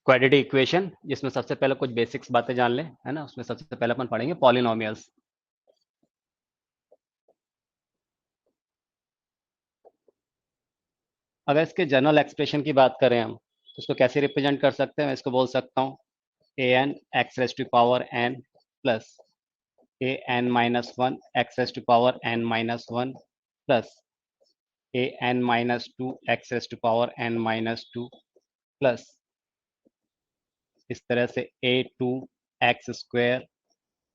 Quadratic equation, जिसमें सबसे पहले कुछ बेसिक्स बातें जान लें, है ना। उसमें सबसे पहले अपन पढ़ेंगे पॉलिनोमियल्स। अगर इसके जनरल एक्सप्रेशन की बात करें हम, तो इसको कैसे रिप्रेजेंट कर सकते हैं? मैं इसको बोल सकता हूँ a n x race to power n plus a n minus one x race to power n minus one plus a n minus two x race to power n minus two plus इस तरह से a two x square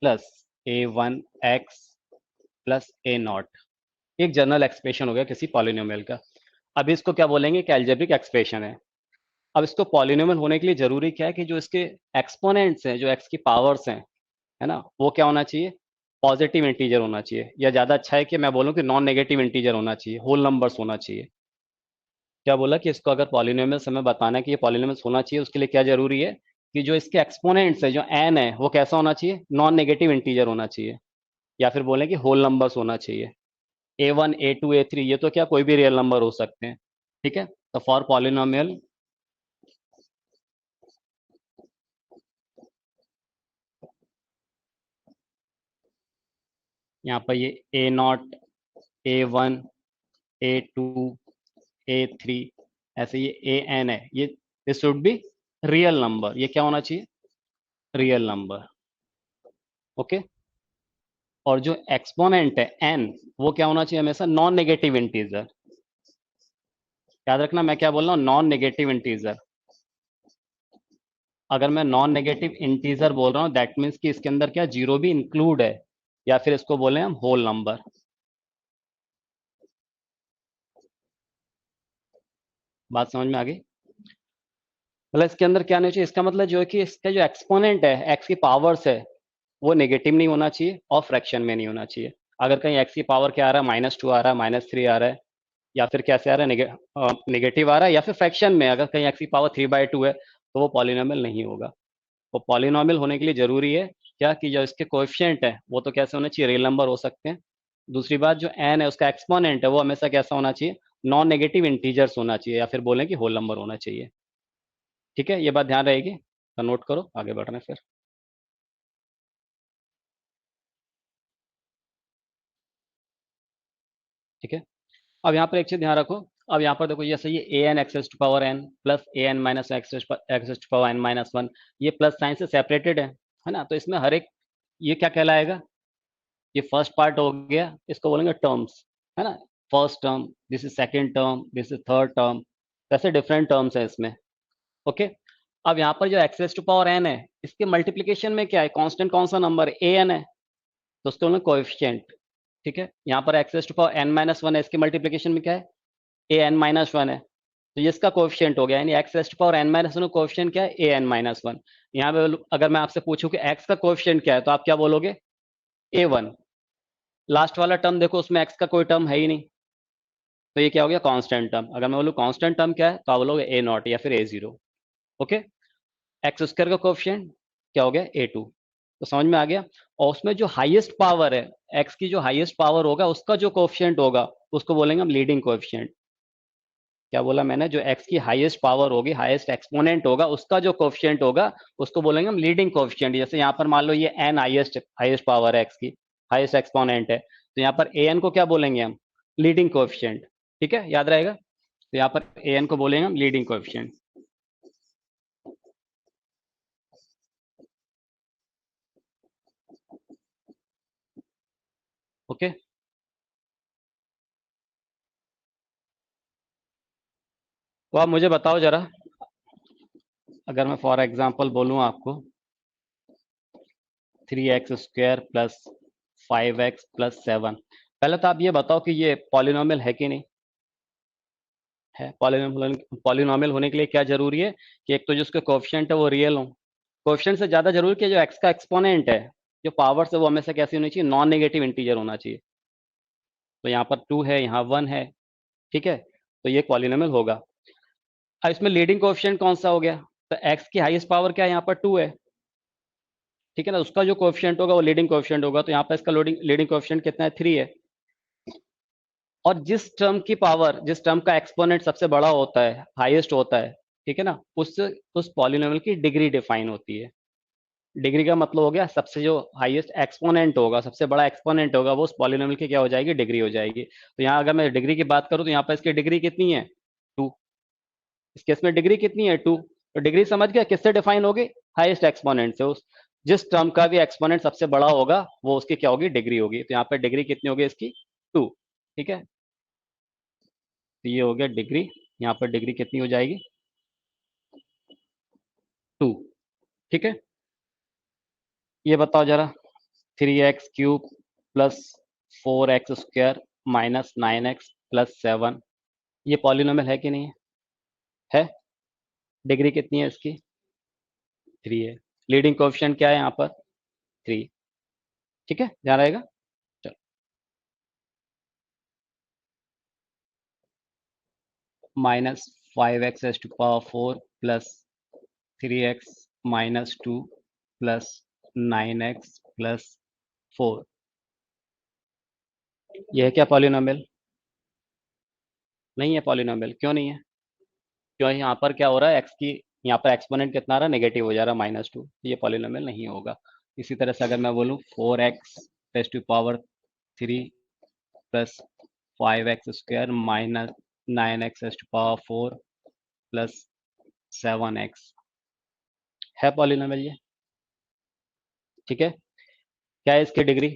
plus a one x plus a nought. एक general expression हो गया किसी polynomial का। अब इसको क्या बोलेंगे कि अलजेब्रिक एक्सप्रेशन है। अब इसको पॉलिनोमियल होने के लिए जरूरी क्या है कि जो इसके एक्सपोनेंट्स हैं, जो एक्स की पावर्स हैं, है ना, वो क्या होना चाहिए? पॉजिटिव इंटीजर होना चाहिए, या ज्यादा अच्छा है कि मैं बोलूं कि नॉन नेगेटिव इंटीजर होना चाहिए, होल नंबर्स होना चाहिए। क्या बोला कि इसको अगर पॉलिनोमियल्स हमें बताना है कि ये पॉलिनोमियल्स होना चाहिए, उसके लिए क्या जरूरी है कि जो इसके एक्सपोनेंट्स है, जो एन है, वो कैसा होना चाहिए? नॉन नेगेटिव इंटीजर होना चाहिए, या फिर बोलें कि होल नंबर्स होना चाहिए। A one a two a three ये तो क्या कोई भी रियल नंबर हो सकते हैं। ठीक है, तो फॉर पॉलिनोमियल यहाँ पर ये a nought, a one, a two, a three, ऐसे ये ए एन है, ये शुड बी रियल नंबर। ये क्या होना चाहिए? Real number. ओके। और जो एक्सपोनेंट है एन, वो क्या होना चाहिए? हमेशा नॉन नेगेटिव इंटीजर। याद रखना मैं क्या बोल रहा हूँ, नॉन नेगेटिव इंटीजर। अगर मैं नॉन नेगेटिव इंटीजर बोल रहा हूँ, दैट मीन्स कि इसके अंदर क्या जीरो भी इंक्लूड है, या फिर इसको बोले हम होल नंबर। बात समझ में आ गई? मतलब इसके अंदर क्या नहीं चाहिए, इसका मतलब जो है कि इसका जो एक्सपोनेंट है, एक्स की पावर्स है, वो नेगेटिव नहीं होना चाहिए और फ्रैक्शन में नहीं होना चाहिए। अगर कहीं एक्स की पावर क्या आ रहा है, माइनस टू आ रहा है, माइनस थ्री आ रहा है, या फिर कैसे आ रहा है, नेगेटिव आ रहा है, या फिर फ्रैक्शन में अगर कहीं एक्स की पावर थ्री बाई टू है, तो वो पॉलिनोमियल नहीं होगा। वो पॉलिनोमियल होने के लिए जरूरी है क्या कि जो इसके कोएफिशिएंट है, वो तो कैसे होने चाहिए? रियल नंबर हो सकते हैं। दूसरी बात, जो एन है उसका एक्सपोनेंट है, वो हमेशा कैसा होना चाहिए? नॉन नेगेटिव इंटीजर्स होना चाहिए, या फिर बोलें कि होल नंबर होना चाहिए। ठीक है, ये बात ध्यान रहेगी, तो नोट करो, आगे बढ़ रहे हैं फिर। ठीक है, अब यहाँ पर एक चीज ध्यान रखो। अब यहाँ पर देखो, जैसे ये a n x's to power n plus a n minus x's to power n minus one, ये प्लस साइन से सेपरेटेड है ना। तो इसमें हर एक, ये क्या कहलाएगा? ये फर्स्ट पार्ट हो गया, इसको बोलेंगे टर्म्स, है ना। First term, this is second term, this is third term, ऐसे डिफरेंट टर्म्स है इसमें। ओके। अब यहाँ पर जो एक्सेस टू पावर एन है, इसके मल्टीप्लीकेशन में क्या है? कांस्टेंट कौन सा नंबर है? ए एन है, तो उसको बोलेंगे कोएफिशिएंट। ठीक है, यहाँ पर एक्सेस to power n minus one है, इसके मल्टीप्लीकेशन में क्या है? ए एन माइनस वन है, तो ये इसका कोएफिशिएंट हो गया, यानी x raised power n minus one coefficient क्या है? A n minus one. यहाँ पे अगर मैं आपसे पूछूं कि एक्स का कोएफिशिएंट क्या है, तो आप क्या बोलोगे? ए वन। लास्ट वाला टर्म देखो, उसमें एक्स का कोई टर्म है ही नहीं, तो ये क्या हो गया? Constant term. अगर मैं बोलूँ कांस्टेंट टर्म क्या है, तो आप बोलोगे ए नॉट या फिर ए जीरो। ओके। एक्स स्क्वायर का कोएफिशिएंट क्या हो गया? ए टू। तो समझ में आ गया। और उसमें जो हाईएस्ट पावर है, एक्स की जो हाईएस्ट पावर होगा, उसका जो कोएफिशिएंट होगा, उसको बोलेंगे हम लीडिंग कोएफिशिएंट। क्या बोला मैंने? जो एक्स की हाईएस्ट पावर होगी, हाईएस्ट एक्सपोनेंट होगा, उसका जो कोएफिशिएंट होगा, उसको बोलेंगे हम लीडिंग कोएफिशिएंट। जैसे यहाँ पर मान लो ये एन हाईएस्ट हाईएस्ट पावर है एक्स की, हाईएस्ट एक्सपोनेंट है, तो यहाँ पर ए एन को क्या बोलेंगे हम? Leading coefficient. ठीक है, याद रहेगा। तो यहाँ पर ए एन को बोलेंगे हम लीडिंग कोएफिशिएंट। ओके। तो आप मुझे बताओ जरा, अगर मैं फॉर एग्जाम्पल बोलूँ आपको three x square plus five x plus seven, पहले तो आप ये बताओ कि ये पॉलिनोमियल है कि नहीं है। पॉलिनोमियल होने के लिए क्या जरूरी है कि एक तो जो उसके कोएफिशिएंट है वो रियल हो। कोएफिशिएंट से ज्यादा जरूरी कि जो एक्स का एक्सपोनेंट है, जो पावर है, वो हमेशा कैसी होनी चाहिए? नॉन नेगेटिव इंटीजर होना चाहिए। तो यहाँ पर टू है, यहाँ वन है। ठीक है, तो ये पॉलिनोमियल होगा। अब इसमें लीडिंग कोएफिशिएंट कौन सा हो गया? तो एक्स की हाईएस्ट पावर क्या है? यहाँ पर टू है। ठीक है ना, उसका जो कोएफिशिएंट होगा वो लीडिंग कोएफिशिएंट होगा, तो यहाँ पर इसका लीडिंग कोएफिशिएंट कितना है? थ्री है। और जिस टर्म की पावर, जिस टर्म का एक्सपोनेंट सबसे बड़ा होता है, हाईएस्ट होता है, ठीक है ना, उस पॉलिनोमियल की डिग्री डिफाइन होती है। डिग्री का मतलब हो गया सबसे जो हाईएस्ट एक्सपोनेंट होगा, सबसे बड़ा एक्सपोनेंट होगा, वो उस पॉलिनोमियल की क्या हो जाएगी, डिग्री हो जाएगी। तो यहाँ अगर मैं डिग्री की बात करूँ तो यहाँ पर इसकी डिग्री कितनी है, 2। इस केस में डिग्री कितनी है, 2। तो डिग्री समझ गया किससे डिफाइन होगी, हाईएस्ट एक्सपोनेंट से। उस जिस टर्म का भी एक्सपोनेंट सबसे बड़ा होगा वो उसकी क्या होगी, डिग्री होगी। तो यहाँ पर डिग्री कितनी होगी इसकी, 2। ठीक है, तो ये हो गया डिग्री। यहाँ पर डिग्री कितनी हो जाएगी, 2। ठीक है, ये बताओ जरा, 3x³ plus 4x² minus 9x plus 7, ये पॉलिनोमियल है कि नहीं है? है। डिग्री कितनी है इसकी, 3 है। लीडिंग कोएफिशिएंट क्या है यहाँ पर, 3। ठीक है, ध्यान रहेगा। चलो, -5x⁴ plus 3x -2 plus 9x plus 4, यह है क्या पॉलिनोमियल? नहीं है पॉलिनोमियल। क्यों नहीं है? क्यों, यहाँ पर क्या हो रहा है, एक्स की यहाँ पर एक्सपोनेंट कितना आ रहा है, नेगेटिव हो जा रहा है, -2। ये पॉलिनोमियल नहीं होगा। इसी तरह से अगर मैं बोलूँ 4x⁻³ plus 5x² minus 9x⁴ plus 7x, है पॉलिनोमियल ये? ठीक है, क्या है इसकी डिग्री,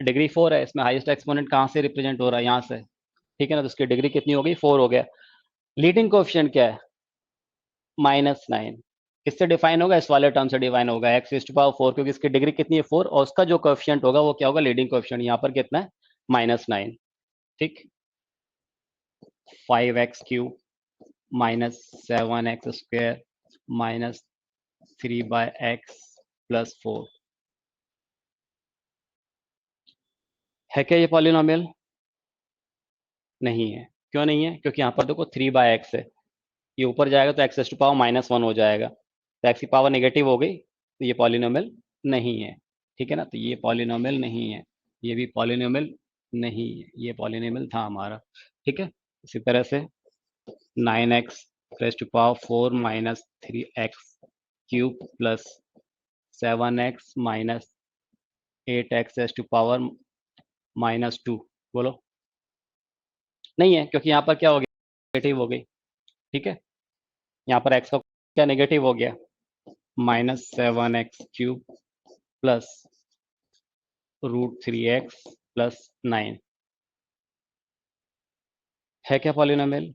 डिग्री 4 है। इसमें हाईएस्ट एक्सपोनेंट कहाँ से रिप्रेजेंट हो रहा है, यहाँ से। ठीक है ना, तो इसकी डिग्री कितनी हो गई, 4 हो गया। लीडिंग कोएफिशिएंट क्या है, -9। किससे डिफाइन होगा, इस वाले टर्म से डिफाइन होगा, x⁴, क्योंकि इसकी डिग्री कितनी है, 4, और उसका जो कोएफिशिएंट होगा वो क्या होगा, लीडिंग कोएफिशिएंट। यहाँ पर कितना है, -9। ठीक, 5x³ minus 7x² minus 3/x plus 4, है क्या ये पॉलिनोमियल? नहीं है। क्यों नहीं है? क्योंकि यहाँ पर देखो 3/x है, ये ऊपर जाएगा तो x⁻1 हो जाएगा, तो x की पावर नेगेटिव हो गई, तो ये पॉलिनोमियल नहीं है। ठीक है ना, तो ये पॉलिनोमियल नहीं है, ये भी पॉलिनोमियल नहीं है, ये पॉलिनोमियल था हमारा। ठीक है, इसी तरह से 9x⁴ minus 3x³ plus 7x minus 8x⁻², बोलो। नहीं है, क्योंकि यहाँ पर क्या हो गया, नेगेटिव हो गई। ठीक है, यहाँ पर x का क्या नेगेटिव हो गया, -7x³ प्लस √3x प्लस 9, है क्या पॉलिनोमियल?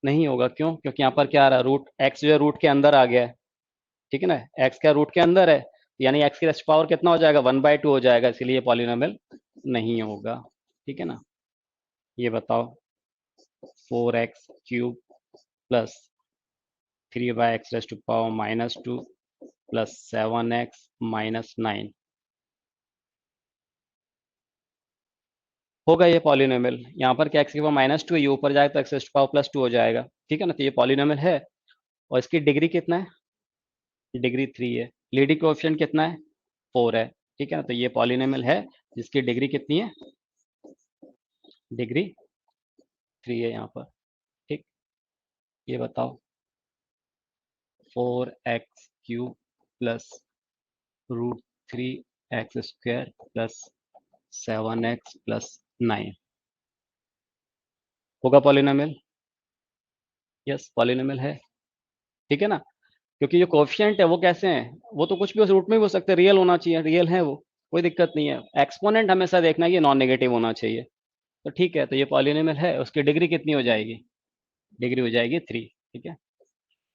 नहीं होगा। क्यों? क्योंकि यहाँ पर क्या आ रहा है, रूट एक्स जो है रूट के अंदर आ गया है। ठीक है ना, एक्स क्या रूट के अंदर है, यानी एक्स की रेस्ट पावर कितना हो जाएगा, 1/2 हो जाएगा, इसीलिए पॉलिनोमियल नहीं होगा। ठीक है ना, ये बताओ, 4x³ plus 3/x⁻² plus 7x minus 9, होगा ये पॉलिनोमियल। यहाँ पर क्या, एक्स की पावर -2 है, ये ऊपर जाएगा तो x⁻+2 हो जाएगा। ठीक है ना, तो ये पॉलिनोमियल है, और इसकी डिग्री कितना है, डिग्री 3 है। लीडिंग कोएफिशिएंट कितना है, 4 है। ठीक है ना, तो ये पॉलिनोमियल है जिसकी डिग्री कितनी है, डिग्री 3 है यहाँ पर। ठीक, ये बताओ, 4x³ plus √3x² plus 7x plus 9, होगा पॉलिनोमियल? यस, पॉलिनोमियल है। ठीक है ना, क्योंकि जो कोएफिशिएंट है वो कैसे हैं, वो तो कुछ भी उस रूट में भी हो सकते हैं, रियल होना चाहिए, रियल है वो, कोई दिक्कत नहीं है। एक्सपोनेंट हमेशा देखना है कि नॉन नेगेटिव होना चाहिए। तो ठीक है, तो ये पॉलिनोमियल है, उसकी डिग्री कितनी हो जाएगी, डिग्री हो जाएगी 3। ठीक है,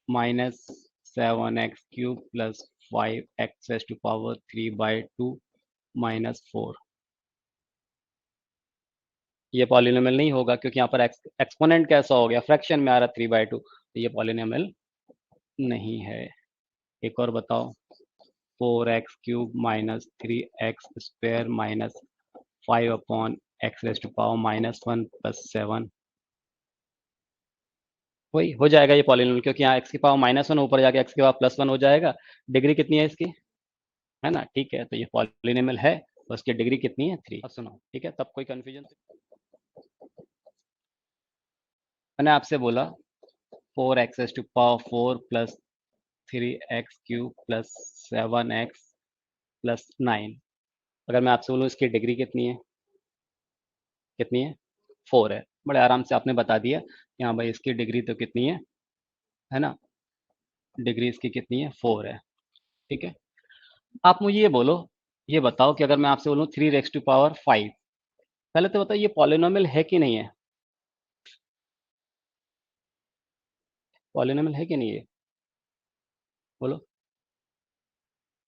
-7x³ प्लस 5x⁻³ माइनस 4, ये पॉलिनोमियल नहीं होगा, क्योंकि यहाँ पर एक्सपोनेंट कैसा हो गया, फ्रैक्शन में आ रहा है 3/2, तो ये पॉलिनोमियल नहीं है। एक और बताओ, 4x³ minus 3x² minus 5/x⁻1 plus 7, वही हो जाएगा ये पॉलिनोमियल, क्योंकि यहाँ x की पावर -1 ऊपर जाके x की पावर +1 हो जाएगा। डिग्री कितनी है इसकी, है ना? ठीक है, तो ये पॉलिनोमियल है, और उसकी डिग्री कितनी है, 3। अब सुनो, ठीक है, तब कोई कंफ्यूजन? मैंने आपसे बोला 4x⁴ plus 3x³ plus 7x plus 9। अगर मैं आपसे बोलूँ इसकी डिग्री कितनी है, कितनी है? 4 है। बड़े आराम से आपने बता दिया कि हाँ भाई इसकी डिग्री तो कितनी है ना, डिग्री इसकी कितनी है, 4 है। ठीक है, आप मुझे ये बोलो, ये बताओ कि अगर मैं आपसे बोलूँ 3 raised to power 5, पहले तो बताओ ये पॉलिनोमियल है कि नहीं है? पॉलिनोमियल है कि नहीं है, बोलो।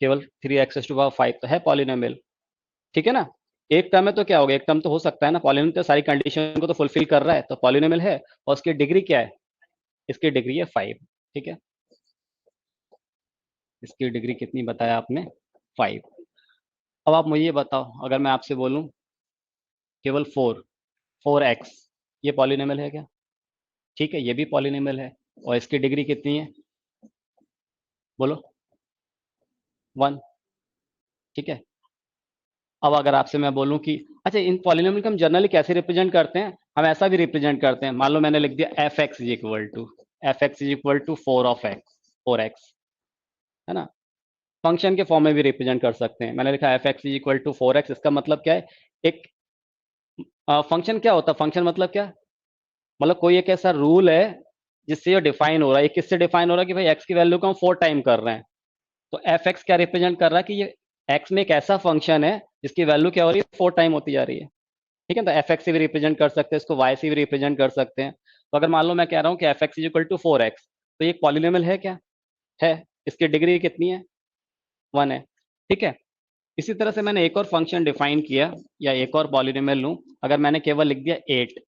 केवल 3 raised to power 5 तो है पॉलिनोमियल, ठीक है ना। एक टर्म है तो क्या होगा, एक टर्म तो हो सकता है ना, पॉलिनोमियल तो सारी कंडीशन को तो फुलफिल कर रहा है, तो पॉलिनोमियल है। और उसकी डिग्री क्या है? इसकी डिग्री है 5। ठीक है, इसकी डिग्री कितनी बताया आपने? 5। अब आप मुझे ये बताओ, अगर मैं आपसे बोलूं केवल 4x, ये पॉलिनोमियल है क्या? ठीक है, ये भी पॉलिनोमियल है। और इसकी डिग्री कितनी है, बोलो? 1। ठीक है, अब अगर आपसे मैं बोलूं कि अच्छा, इन पॉलिनोमियल को हम जनरली कैसे रिप्रेजेंट करते हैं, हम ऐसा भी रिप्रेजेंट करते हैं। मान लो मैंने लिख दिया f(x) = 4x, है ना। फंक्शन के फॉर्म में भी रिप्रेजेंट कर सकते हैं। मैंने लिखा f(x) = 4x, इसका मतलब क्या है? एक फंक्शन क्या होता है, फंक्शन मतलब क्या, मतलब कोई एक ऐसा रूल है जिससे ये डिफाइन हो रहा है। ये किससे डिफाइन हो रहा है कि भाई x की वैल्यू को हम 4 टाइम कर रहे हैं। तो एफ एक्स क्या रिप्रेजेंट कर रहा है कि ये x में एक ऐसा फंक्शन है जिसकी वैल्यू क्या हो रही है, 4 टाइम होती जा रही है। ठीक है, तो एफ एक्स से भी रिप्रेजेंट कर सकते हैं इसको, y से भी रिप्रेजेंट कर सकते हैं। तो अगर मान लो मैं कह रहा हूँ कि f(x) = 4x, तो ये पॉलिनोमियल है क्या? है। इसकी डिग्री कितनी है? 1 है। ठीक है, इसी तरह से मैंने एक और फंक्शन डिफाइन किया, या एक और पॉलिनोमियल लूं। अगर मैंने केवल लिख दिया 8,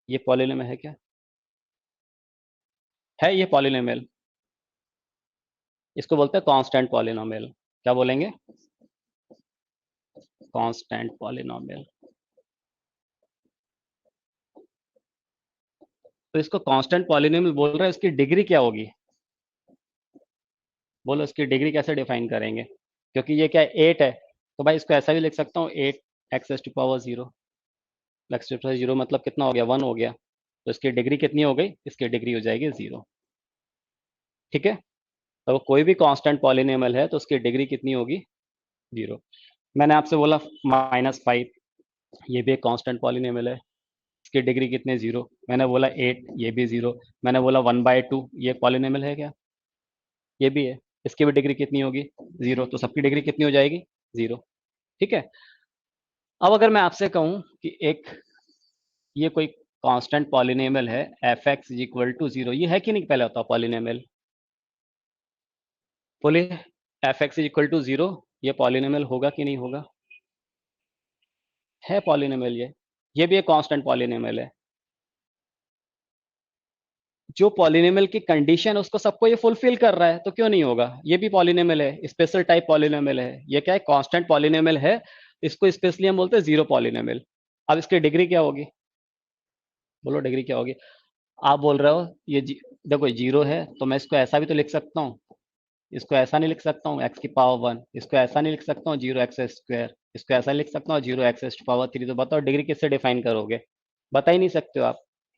ये पॉलिनोमियल है क्या? है ये पॉलिनोमियल। इसको बोलते हैं कांस्टेंट पॉलिनोमियल। क्या बोलेंगे? Constant polynomial. तो इसको कांस्टेंट पॉलिनोमियल बोल रहे हैं, इसकी डिग्री क्या होगी, बोलो? इसकी डिग्री कैसे डिफाइन करेंगे? क्योंकि ये क्या है, 8 है, तो भाई इसको ऐसा भी लिख सकता हूँ, 8x⁴ x⁴ मतलब कितना हो गया, 1 हो गया। तो इसकी डिग्री कितनी हो गई, इसकी डिग्री हो जाएगी 0। ठीक है, तो कोई भी कांस्टेंट पॉलिनोमियल है तो उसकी डिग्री कितनी होगी, 0। मैंने आपसे बोला -5, ये भी एक कांस्टेंट पॉलिनोमियल है, इसकी डिग्री कितने, 0। मैंने बोला 8, ये भी 0। मैंने बोला 1/2, ये पॉलिनोमियल है क्या? ये भी है, इसकी भी डिग्री कितनी होगी, 0। तो सबकी डिग्री कितनी हो जाएगी, 0। ठीक है, अब अगर मैं आपसे कहूं कि एक ये कोई कांस्टेंट पॉलिनोमियल है f(x) = 0, ये है कि नहीं, पहले होता पॉलिनोमियल, बोलिए। f(x) = 0, ये पॉलिनोमियल होगा कि नहीं होगा? है पॉलिनोमियल ये भी एक कांस्टेंट पॉलिनोमियल है। जो पॉलिनोमियल की कंडीशन है उसको सबको ये फुलफिल कर रहा है, तो क्यों नहीं होगा? ये भी पॉलिनोमियल है, स्पेशल टाइप पॉलिनोमियल है। ये क्या है, कांस्टेंट पॉलिनोमियल है। इसको स्पेशली हम बोलते हैं जीरो पॉलिनोमियल। अब इसकी डिग्री क्या होगी, बोलो डिग्री क्या होगी? आप बोल रहे हो देखो 0 है, तो मैं इसको ऐसा भी तो लिख सकता हूँ। इसको ऐसा नहीं लिख सकता हूँ x⁴ 1, इसको ऐसा नहीं लिख सकता हूँ 0x², इसको ऐसा लिख सकता हूँ 0x⁴। तो बताओ डिग्री किससे डिफाइन करोगे? बता ही नहीं सकते हो आप।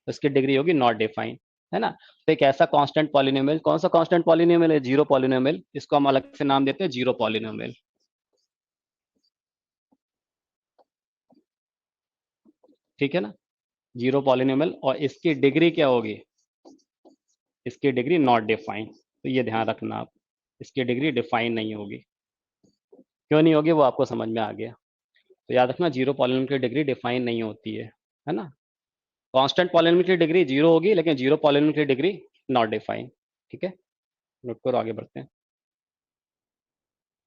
तो इसकी डिग्री होगी नॉट डिफाइन, है ना। तो एक ऐसा कांस्टेंट पॉलिनोमियल, कौन सा कांस्टेंट पॉलिनोमियल है, जीरो पॉलिनोमियल। इसको हम अलग से नाम देते हैं जीरो पॉलिनोमियल। ठीक है ना, जीरो पॉलिनोमियल। और इसकी डिग्री क्या होगी, इसकी डिग्री नॉट डिफाइन। तो ये ध्यान रखना आप, इसकी डिग्री डिफाइन नहीं होगी। क्यों नहीं होगी वो आपको समझ में आ गया। तो याद रखना, जीरो पॉलिनोमियल की डिग्री डिफाइन नहीं होती है ना। कांस्टेंट पॉलिनोमियल की डिग्री जीरो होगी, लेकिन जीरो पॉलिनोमियल की डिग्री नॉट डिफाइन। ठीक है, नोट करो, आगे बढ़ते हैं।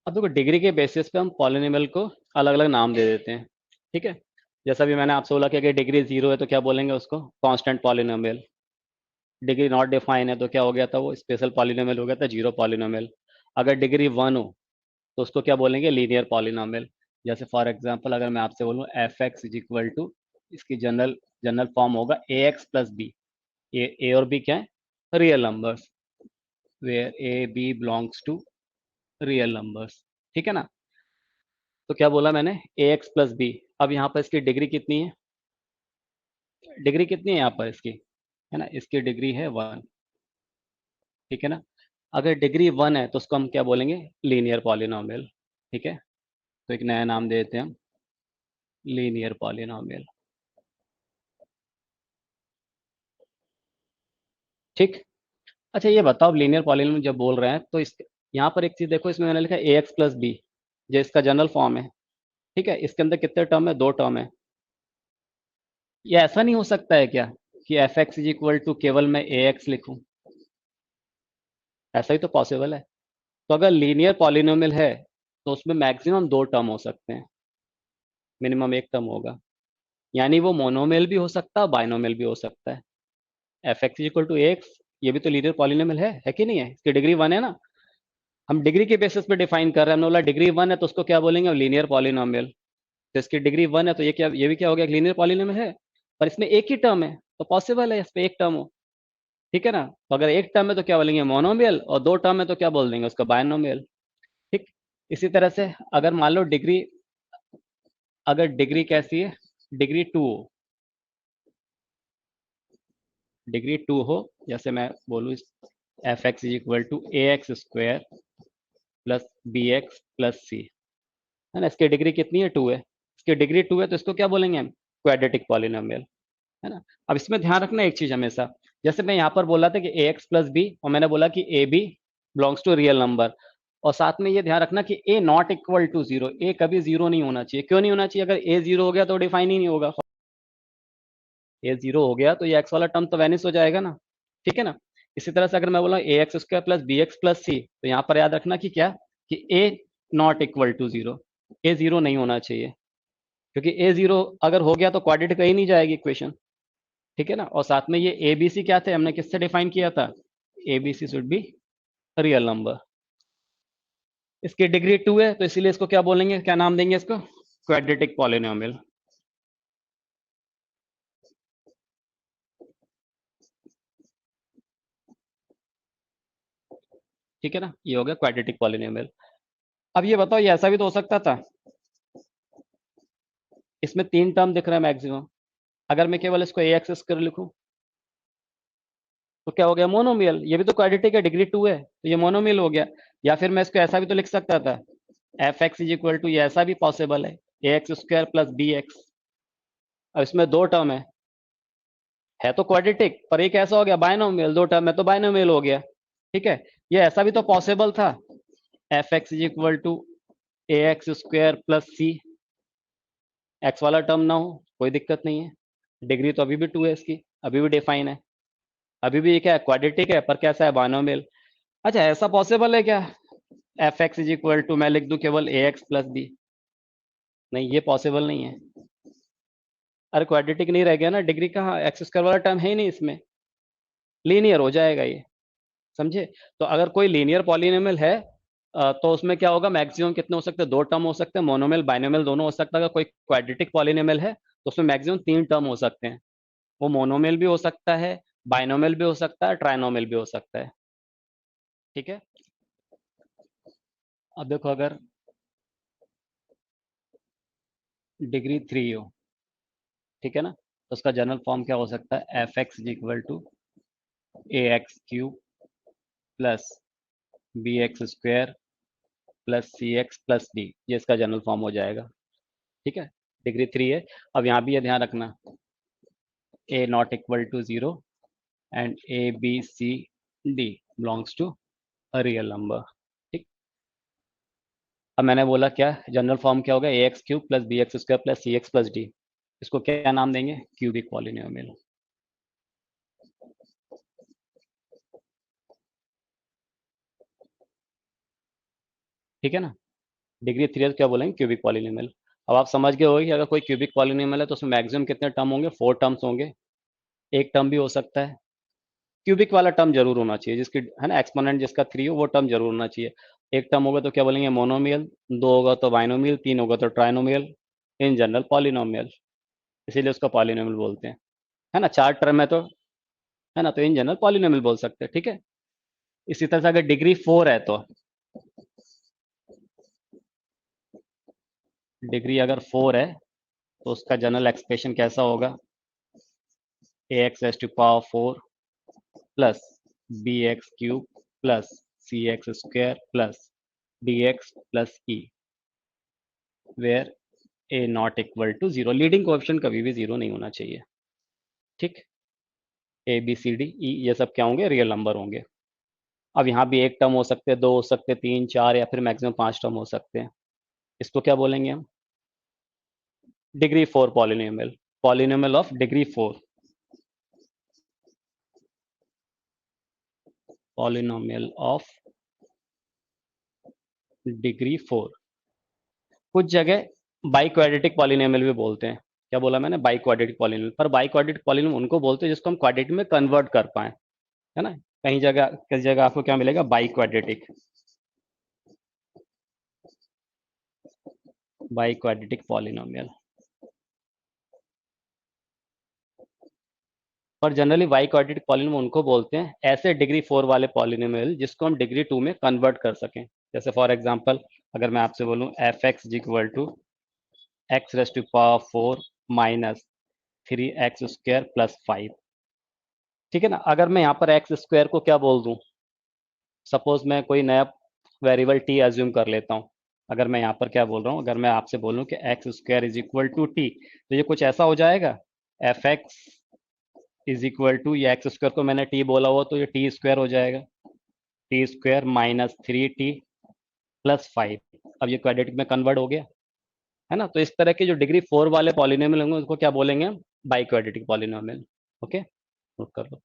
अब देखो, डिग्री के बेसिस पे हम पॉलिनोमियल को अलग अलग नाम दे देते हैं। ठीक है, जैसा भी मैंने आपसे बोला कि अगर डिग्री 0 है तो क्या बोलेंगे उसको, constant polynomial. Degree not define है तो क्या हो गया था, वो स्पेशल पॉलिनोमियल हो गया था, जीरो पॉलिनोमियल। अगर डिग्री 1 हो तो उसको क्या बोलेंगे, लीनियर पॉलिनोमियल। जैसे फॉर एग्जांपल अगर मैं आपसे बोलूँ f(x) = इसकी जनरल जनरल फॉर्म होगा ax+b। ए और बी क्या है, real numbers, where a b belongs to real numbers. ठीक है ना। तो क्या बोला मैंने, ax+b। अब यहाँ पर इसकी डिग्री कितनी है, डिग्री कितनी है यहाँ पर इसकी, है ना, इसकी डिग्री है 1, ठीक है ना। अगर डिग्री 1 है तो उसको हम क्या बोलेंगे, लीनियर पॉलिनोमियल, ठीक है। तो एक नया नाम दे देते हैं हम, लीनियर पॉलिनोमियल, ठीक। अच्छा ये बताओ, लीनियर पॉलिनोमियल जब बोल रहे हैं तो इस यहाँ पर एक चीज देखो, इसमें मैंने लिखा है ए एक्स प्लस बी, जो इसका जनरल फॉर्म है, ठीक है। इसके अंदर कितने टर्म है, 2 टर्म है। ये ऐसा नहीं हो सकता है क्या कि f x is equal to केवल मैं ए एक्स लिखूं, ऐसा ही तो पॉसिबल है। तो अगर लीनियर पॉलिनोमियल है तो उसमें मैक्सिमम 2 टर्म हो सकते हैं, मिनिमम एक टर्म होगा। यानी वो मोनोमियल भी हो सकता है, बाइनोमियल भी हो सकता है। F x equal to x, ये भी तो लीनियर पॉलिनोमियल है कि नहीं है, इसकी डिग्री 1 है ना। हम डिग्री के बेसिस पे डिफाइन कर रहे हैं, हमने बोला डिग्री 1 है तो उसको क्या बोलेंगे, लीनियर पॉलिनोमियल। तो इसकी डिग्री 1 है तो ये क्या, ये भी क्या हो गया, लीनियर पॉलिनोमियल है। पर इसमें एक ही टर्म है तो पॉसिबल है इस पे एक टर्म हो, ठीक है ना। तो अगर एक टर्म है तो क्या बोलेंगे, मोनोमियल, और 2 टर्म है तो क्या बोल देंगे उसका, बायनोमियल, ठीक। इसी तरह से अगर मान लो डिग्री, अगर डिग्री कैसी है, डिग्री 2 हो, डिग्री 2 हो, जैसे मैं बोलूँ, f x is equal to a x square plus b x plus c, है ना। इसकी डिग्री कितनी है, 2 है। इसकी डिग्री 2 है तो इसको क्या बोलेंगे हम, क्वाड्रेटिक पॉलिनोमियल, है ना। अब इसमें ध्यान रखना एक चीज हमेशा, जैसे मैं यहाँ पर बोला था कि ए एक्स प्लस बी, और मैंने बोला कि a b belongs to real number, और साथ में ये ध्यान रखना कि a not equal to zero, a कभी जीरो नहीं होना चाहिए। क्यों नहीं होना चाहिए, अगर ए जीरो हो गया तो डिफाइन ही नहीं होगा। ए जीरो हो गया तो ये एक्स वाला टर्म तो वैनिश हो जाएगा ना, ठीक है ना। इसी तरह से अगर मैं बोला a x square plus b x plus c, तो यहाँ पर याद रखना कि क्या, कि a not equal to zero, a zero नहीं होना चाहिए, क्योंकि ए जीरो अगर हो गया तो क्वाड्रेटिक कहीं नहीं जाएगी इक्वेशन, ठीक है ना। और साथ में ये ए बी सी क्या थे, हमने किससे डिफाइन किया था, a b c should be real number. इसकी डिग्री 2 है तो इसीलिए इसको क्या बोलेंगे, क्या नाम देंगे इसको, क्वाड्रेटिक पॉलिनोमियल, ठीक है ना। ये हो गया क्वाड्रेटिक पॉलिनोमियल। अब ये बताओ, ये ऐसा भी तो हो सकता था, इसमें 3 टर्म दिख रहा है मैक्सिमम, अगर मैं केवल इसको ए एक्स स्क्वायर लिखूं तो क्या हो गया, मोनोमियल। ये भी तो क्वाड्रेटिक है, डिग्री 2 है तो ये मोनोमियल हो गया। या फिर मैं इसको ऐसा भी तो लिख सकता था, f x is equal to, ये ऐसा भी पॉसिबल है, a x square plus b x. अब इसमें 2 टर्म है तो क्वाड्रेटिक, पर एक ऐसा हो गया बायनोमियल, 2 टर्म है तो बायनोमियल हो गया, ठीक है। ये ऐसा भी तो पॉसिबल था, f x is equal to a x square plus c, x वाला टर्म ना हो, कोई दिक्कत नहीं है, डिग्री तो अभी भी 2 है इसकी, अभी भी डिफाइन है, अभी भी ये क्या है, क्वाड्रेटिक है, पर कैसा है, बायनोमियल। अच्छा ऐसा पॉसिबल है क्या, f x is equal to मैं लिख दूं केवल ए एक्स प्लस बी, नहीं ये पॉसिबल नहीं है। अरे क्वाड्रेटिक नहीं रह गया ना, डिग्री कहाँ, एक्स स्क्वायर वाला टर्म है ही नहीं इसमें, लीनियर हो जाएगा ये, समझे। तो अगर कोई लीनियर पॉलिनोमियल है तो उसमें क्या होगा, मैक्सिमम कितने हो सकते हैं, 2 टर्म हो सकते हैं, मोनोमियल बाइनोमियल दोनों हो सकता है। अगर कोई क्वाड्रेटिक पॉलिनोमियल है तो उसमें मैक्सिमम 3 टर्म हो सकते हैं, वो मोनोमियल भी हो सकता है, बाइनोमियल भी हो सकता है, ट्राइनोमियल भी हो सकता है, ठीक है। अब देखो, अगर डिग्री 3 हो, ठीक है ना, तो उसका जनरल फॉर्म क्या हो सकता है, f x is equal to a x cube plus b x square plus c x plus d, ये इसका जनरल फॉर्म हो जाएगा, ठीक है। डिग्री 3 है। अब यहाँ भी ये ध्यान रखना, a not equal to zero and a b c d belongs to a real number, ठीक। अब मैंने बोला क्या, जनरल फॉर्म क्या होगा, a x cube plus b x square plus c x plus d, इसको क्या नाम देंगे, क्यूबिक पॉलिनोमियल, ठीक है ना। डिग्री 3 है तो क्या बोलेंगे, क्यूबिक पॉलिनोमियल। अब आप समझ गए होगे कि अगर कोई क्यूबिक पॉलिनोमियल है तो उसमें मैक्सिमम कितने टर्म होंगे, 4 टर्म्स होंगे, एक टर्म भी हो सकता है, क्यूबिक वाला टर्म जरूर होना चाहिए, जिसकी, है ना, एक्सपोनेंट जिसका 3 हो वो टर्म जरूर होना चाहिए। एक टर्म होगा तो क्या बोलेंगे, मोनोमियल, 2 होगा तो बाइनोमियल, 3 होगा तो ट्राइनोमियल, इन जनरल पॉलिनोमियल, इसीलिए उसका पॉलिनोमियल बोलते हैं, है ना। 4 टर्म है तो, है ना, तो इन जनरल पॉलिनोमियल बोल सकते हैं, ठीक है। इसी तरह से अगर डिग्री 4 है तो, डिग्री अगर 4 है तो उसका जनरल एक्सप्रेशन कैसा होगा, ax raised to power 4 plus bx cube plus cx square plus dx plus e where a not equal to zero. Leading coefficient कभी भी जीरो नहीं होना चाहिए। ठीक, ए बी सी डी ई ये सब क्या होंगे, रियल नंबर होंगे। अब यहाँ भी एक टर्म हो सकते हैं, दो हो सकते हैं, तीन, चार या फिर मैक्सिमम 5 टर्म हो सकते हैं। इसको क्या बोलेंगे हम, degree 4 polynomial, polynomial of degree 4, polynomial of degree 4। कुछ जगह बाइक्वाड्रेटिक पॉलिनोमियल भी बोलते हैं। क्या बोला मैंने, बाइक्वाड्रेटिक पॉलिनोमियल। पर बाइक्वाड्रेटिक पॉलिनोमियल उनको बोलते हैं जिसको हम क्वाड्रेटिक में कन्वर्ट कर पाए, है ना। कहीं जगह, किस जगह आपको क्या मिलेगा, बाइक्वाड्रेटिक, बाइक्वाड्रेटिक पॉलिनोमियल। पर जनरली बाइक्वाड्रेटिक पॉलिनोमियल उनको बोलते हैं ऐसे डिग्री 4 वाले पॉलिनोमियल जिसको हम डिग्री 2 में कन्वर्ट कर सकें। जैसे फॉर एग्जांपल अगर मैं आपसे बोलूं f x is equal to x race to power 4 minus 3x² plus 5। ठीक है ना। अगर मैं यहाँ पर एक्स स्क्वायर को क्या बोल दूं, सपोज मैं कोई नया वेरिएबल टी एज्यूम कर लेता हूँ। अगर मैं यहाँ पर क्या बोल रहा हूँ, अगर मैं आपसे बोलूँ कि x square is equal to t, तो ये कुछ ऐसा हो जाएगा, f x is equal to, ये एक्स स्क्वायर को मैंने टी बोला हुआ तो ये टी स्क्वायर हो जाएगा, T square minus 3t plus 5। अब ये क्वाड्रेटिक में कन्वर्ट हो गया, है ना। तो इस तरह के जो डिग्री 4 वाले पॉलिनोमियल होंगे उसको क्या बोलेंगे हम, by quadratic polynomial. Okay, note कर लो,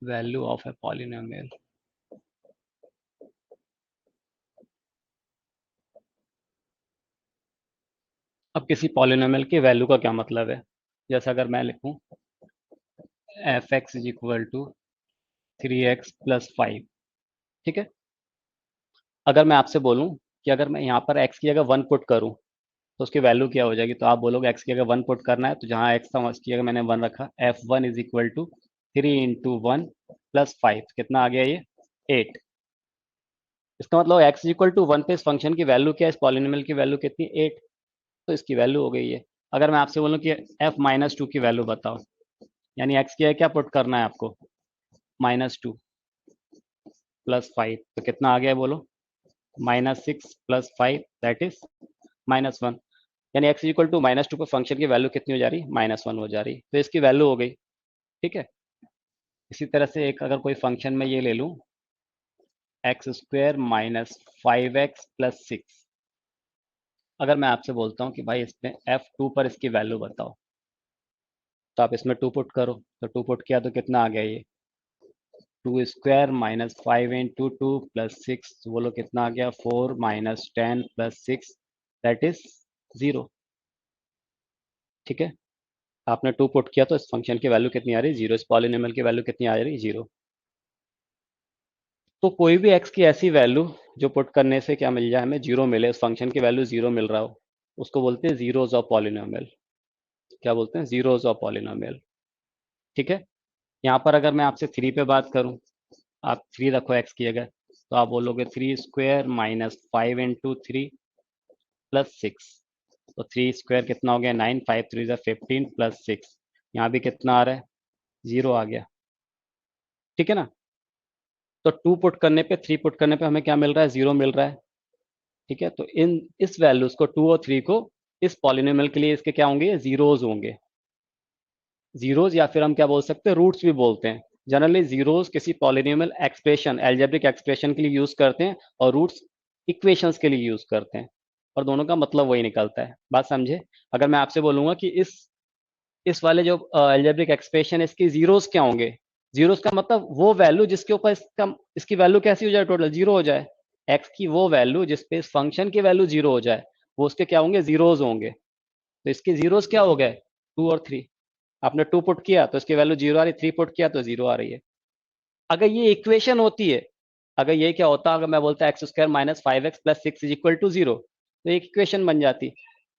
वैल्यू ऑफ ए पॉलिनोमियल। अब किसी पॉलिनोमियल की वैल्यू का क्या मतलब है, जैसे अगर मैं लिखूं f x is equal to 3x plus 5। ठीक है, अगर मैं आपसे बोलूं कि अगर मैं यहाँ पर x की जगह 1 पुट करूं तो उसकी वैल्यू क्या हो जाएगी, तो आप बोलोगे x की जगह 1 पुट करना है, तो जहाँ x था उसकी जगह मैंने 1 रखा, f1 is equal to 3 into 1 plus 5, कितना आ गया ये 8। इसका मतलब x इज इक्वल टू 1 पे इस फंक्शन की वैल्यू क्या है, इस पॉलिनोमियल की वैल्यू कितनी, 8। तो इसकी वैल्यू हो गई है। अगर मैं आपसे बोलूँ कि f माइनस 2 की वैल्यू बताओ, यानी x की जगह क्या पुट करना है आपको, -2 प्लस 5, तो कितना आ गया बोलो, -6 प्लस 5 दैट इज -1। यानी x इक्वल टू -2 पर फंक्शन की वैल्यू कितनी हो जा रही, -1 हो जा रही, तो इसकी वैल्यू हो गई। ठीक है, इसी तरह से एक अगर कोई फंक्शन में ये ले लूं x square minus 5x plus 6, अगर मैं आपसे बोलता हूँ कि भाई इसमें f2 पर इसकी वैल्यू बताओ, तो आप इसमें 2 पुट करो, तो 2 पुट किया तो कितना आ गया ये 2 स्क्वायर माइनस 5 इंटू 2 प्लस 6, बोलो कितना आ गया 4 माइनस 10 प्लस 6 दैट इज 0। ठीक है, आपने 2 पुट किया तो इस फंक्शन की वैल्यू कितनी आ रही है, 0। इस पॉलिनोमियल की वैल्यू कितनी आ रही है, 0। तो कोई भी x की ऐसी वैल्यू जो पुट करने से क्या मिल जाए, हमें 0 मिले, उस फंक्शन की वैल्यू 0 मिल रहा हो, उसको बोलते हैं जीरोज ऑफ पॉलिनोमियल। क्या बोलते हैं, जीरोज ऑफ पॉलिनोमियल। ठीक है, यहाँ पर अगर मैं आपसे 3 पे बात करूँ, आप 3 रखो x की जगह, तो आप बोलोगे 3 स्क्वायर माइनस 5 इंटू 3 प्लस 6, तो 3 स्क्वायर कितना हो गया 9, 5 3 15 प्लस 6, यहाँ भी कितना आ रहा है 0 आ गया। ठीक है ना। तो 2 पुट करने पे, 3 पुट करने पे हमें क्या मिल रहा है, 0 मिल रहा है। ठीक है, तो इन इस वैल्यूज को 2 और 3 को इस पॉलिनोमियल के लिए इसके क्या होंगे, जीरोज होंगे, जीरोज, या फिर हम क्या बोल सकते हैं, रूट्स भी बोलते हैं। जनरली जीरोज किसी पॉलिनोमियल एक्सप्रेशन, एल्जेब्रिक एक्सप्रेशन के लिए यूज करते हैं, और रूट्स इक्वेशंस के लिए यूज करते हैं, और दोनों का मतलब वही निकलता है। बात समझे। अगर मैं आपसे बोलूंगा कि इस वाले जो एल्जेब्रिक एक्सप्रेशन है इसके जीरोस क्या होंगे, जीरोस का मतलब वो वैल्यू जिसके ऊपर इसकी वैल्यू कैसी हो जाए, टोटल 0 हो जाए। एक्स की वो वैल्यू जिसपे इस फंक्शन की वैल्यू 0 हो जाए, वो उसके क्या होंगे, जीरोज होंगे। तो इसके जीरोस क्या हो गए, 2 और 3। आपने 2 पुट किया तो इसकी वैल्यू 0 आ रही, 3 पुट किया तो 0 आ रही है। अगर ये इक्वेशन होती है, अगर ये क्या होता, अगर मैं बोलता x square minus 5x plus 6 is equal to 0, तो एक इक्वेशन बन जाती।